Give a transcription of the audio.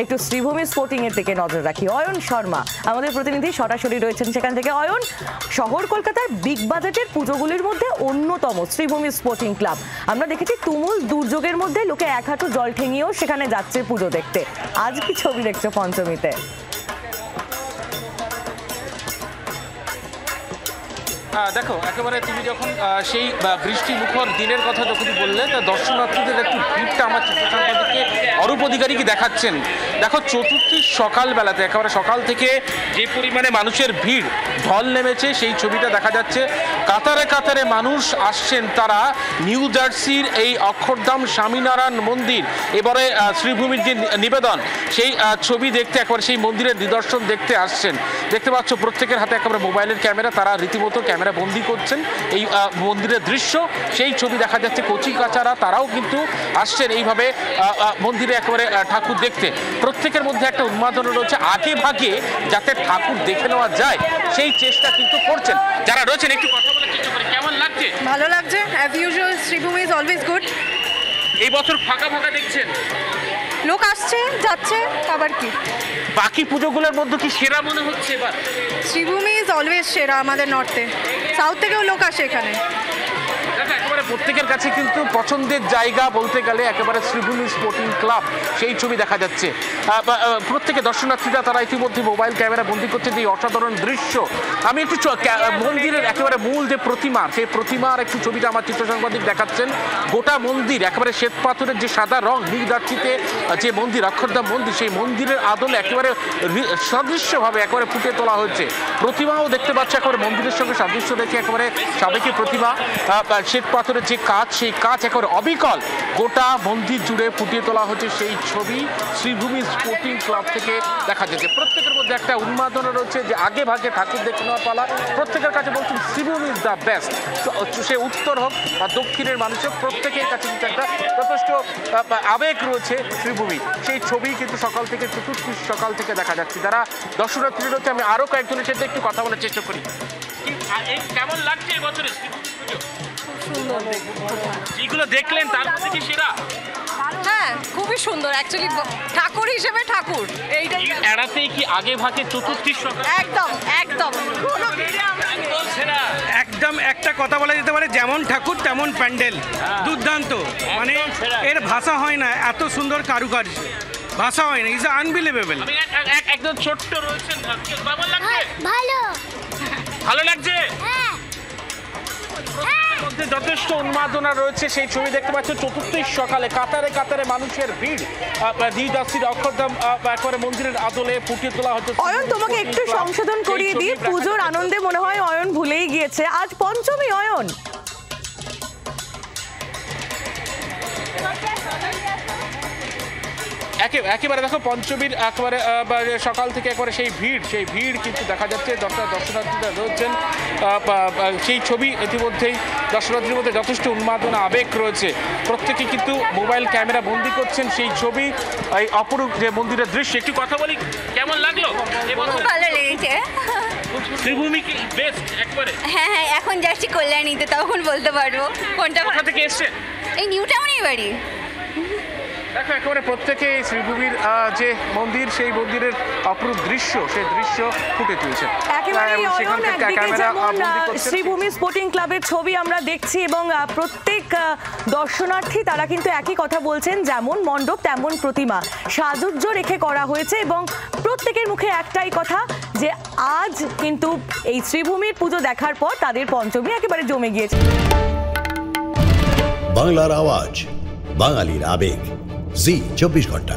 একটু শ্রীভূমি স্পোর্টিং এর দিকে নজর রাখি। অয়ন শর্মা আমাদের প্রতিনিধি সরাসরি রয়েছেন সেখান থেকে। অয়ন, শহর কলকাতার বিগ বাজেটের পুজোগুলির মধ্যে অন্যতম শ্রীভূমি স্পোর্টিং ক্লাব। আমরা দেখেছি তুমুল দুর্যোগের মধ্যে লোকে এক হাঁটু জল ঠেঙিয়েও সেখানে যাচ্ছে পুজো দেখতে। আজ কি ছবি দেখছো পঞ্চমীতে? দেখো, একেবারে তুমি যখন সেই বৃষ্টি মুখর দিনের কথা যখনই বললে, তা দর্শনার্থীদের একটু ভিড়টা আমার চিত্রসম্পাদককে অরূপ অধিকারীকে দেখাচ্ছেন। দেখো, চতুর্থী সকালবেলাতে একেবারে সকাল থেকে যে পরিমাণে মানুষের ভিড় ঢল নেমেছে সেই ছবিটা দেখা যাচ্ছে। কাতারে কাতারে মানুষ আসছেন, তারা নিউ জার্সির এই অক্ষরধাম স্বামীনারায়ণ মন্দির, এবারে শ্রীভূমির যে নিবেদন সেই ছবি দেখতে, একেবারে সেই মন্দিরের নিদর্শন দেখতে আসছেন। দেখতে পাচ্ছ প্রত্যেকের হাতে একেবারে মোবাইলের ক্যামেরা, তারা রীতিমতো ক্যামেরা বন্দি করছেন এই মন্দিরের দৃশ্য। সেই ছবি দেখা যাচ্ছে। কচি কাচারা তারাও কিন্তু আসছেন এইভাবে মন্দিরে একেবারে ঠাকুর দেখতে। প্রত্যেকের মধ্যে একটা উন্মাদনা রয়েছে, আগে ভাগে যাতে ঠাকুর দেখে নেওয়া যায় সেই চেষ্টা কিন্তু করছেন যারা রয়েছেন। একটু কথা বলার চেষ্টা করি, কেমন লাগছে? ভালো লাগছে। As usual Sreebhumi is always good. এই বছর ফাঁকা ফাঁকা দেখছেন, লোক আসছে যাচ্ছে, আবার কি বাকি পুজোগুলোর মধ্যে কি সেরা মনে হচ্ছে এবার? শ্রীভূমি ইজ অলওয়েজ সেরা আমাদের নর্থে। সাউথ থেকেও লোক আসে এখানে। একেবারে প্রত্যেকের কাছে কিন্তু পছন্দের জায়গা বলতে গেলে একেবারে শ্রীভূমি স্পোর্টিং ক্লাব, সেই ছবি দেখা যাচ্ছে। প্রত্যেকে দর্শনার্থীরা তারা ইতিমধ্যে মোবাইল ক্যামেরা বন্দি করছে এই অসাধারণ দৃশ্য। আমি একটু মন্দিরের একেবারে মূল যে প্রতিমা, সেই প্রতিমার একটু ছবিটা আমার চিত্র সাংবাদিক দেখাচ্ছেন। গোটা মন্দির একেবারে শ্বেত পাথরের যে সাদা রং, নিউ জার্সিতে যে মন্দির অক্ষরধাম মন্দির, সেই মন্দিরের আদলে একেবারে সদৃশ্যভাবে একেবারে ফুটে তোলা হয়েছে। প্রতিমাও দেখতে পাচ্ছে একেবারে মন্দিরের সঙ্গে সাদৃশ্য দেখে একেবারে সাবেকি প্রতিমা। শ্বেত পাথরের যে কাজ, সেই কাজ একেবারে অবিকল গোটা মন্দির জুড়ে ফুটিয়ে তোলা হচ্ছে। সেই ছবি শ্রীভূমি স্পোর্টিং ক্লাব থেকে দেখা যাচ্ছে। প্রত্যেকের মধ্যে একটা উন্মাদনা রয়েছে যে আগে ভাগে ঠাকুর দেখে নেওয়ার পালা। প্রত্যেকের কাছে বলছেন শ্রীভূমি ইজ দ্য বেস্ট। সে উত্তর হোক বা দক্ষিণের মানুষের প্রত্যেকের কাছে কিন্তু একটা যথেষ্ট আবেগ রয়েছে শ্রীভূমি। সেই ছবি কিন্তু সকাল থেকে, চতুর্থী সকাল থেকে দেখা যাচ্ছে। যারা দর্শনার্থী রয়েছে, আমি আরও কয়েকজনের সাথে একটু কথা বলার চেষ্টা করি। কেমন লাগছে এবছরে যেগুলো দেখলেন তার মধ্যে কি সেরা? হ্যাঁ, খুবই সুন্দর। অ্যাকচুয়ালি ঠাকুর হিসেবে ঠাকুর এইটাই এড়াতেই কি আগে ভাগে চতুর্থী সকাল একদম একদম একদম একটা কথা বলা যেতে পারে, যেমন ঠাকুর তেমন প্যান্ডেল, দুর্দান্ত। মানে এর ভাষা হয় না, এত সুন্দর কারুকার্য, ভাষা হয় না। Is unbelievable. একদম ছোট্ট রয়েছেন, কেমন লাগছে? ভালো ভালো লাগছে। মধ্যে যথেষ্ট উন্মাদনা রয়েছে, সেই ছবি দেখতে পাচ্ছ। চতুর্থীর সকালে কাতারে কাতারে মানুষের ভিড়, নিউ জার্সির অক্ষরধাম একবারে মন্দিরের আদলে ফুটিয়ে তোলা হচ্ছে। অয়ন, তোমাকে একটু সংশোধন করিয়ে দিই, পুজোর আনন্দে মনে হয় অয়ন ভুলেই গিয়েছে আজ পঞ্চমী। অয়ন, একেবারে দেখো পঞ্চমীর একেবারে সকাল থেকে একবারে সেই ভিড় কিন্তু দেখা যাচ্ছে। দর্শনার্থীরা রয়েছেন, সেই ছবি ইতিমধ্যেই দর্শনার্থীদের মধ্যে যথেষ্ট উন্মাদনা আবেগ রয়েছে। প্রত্যেকে কিন্তু মোবাইল ক্যামেরা বন্দি করছেন সেই ছবি, এই অপরূপ যে মন্দিরের দৃশ্য। একটু কথা বলি, কেমন লাগলো? ভালো লেগেছে। শ্রীভূমি কি বেস্ট একবারে? হ্যাঁ হ্যাঁ, এখন যাচ্ছি কল্যাণীতে, তখন বলতে পারবো কোনটা। কোথা থেকে এসছে? এই নিউ টাউনেই বাড়ি। দেখো, একেবারে প্রত্যেকে শ্রীভূমির যে মন্দির, সেই মন্দিরের অপরূপ দৃশ্য, সেই দৃশ্য ফুটে তুলছে। শ্রীভূমি স্পোর্টিং ক্লাবের ছবি আমরা দেখছি এবং প্রত্যেক দর্শনার্থী তারা কিন্তু একই কথা বলছেন, যেমন মণ্ডপ তেমন প্রতিমা সাজুজ্য রেখে করা হয়েছে এবং প্রত্যেকের মুখে একটাই কথা যে আজ কিন্তু এই শ্রীভূমির পুজো দেখার পর তাদের পঞ্চমী একেবারে জমে গিয়েছে। বাংলার আওয়াজ, বাঙালির আবেগ, জি 24 ঘন্টা।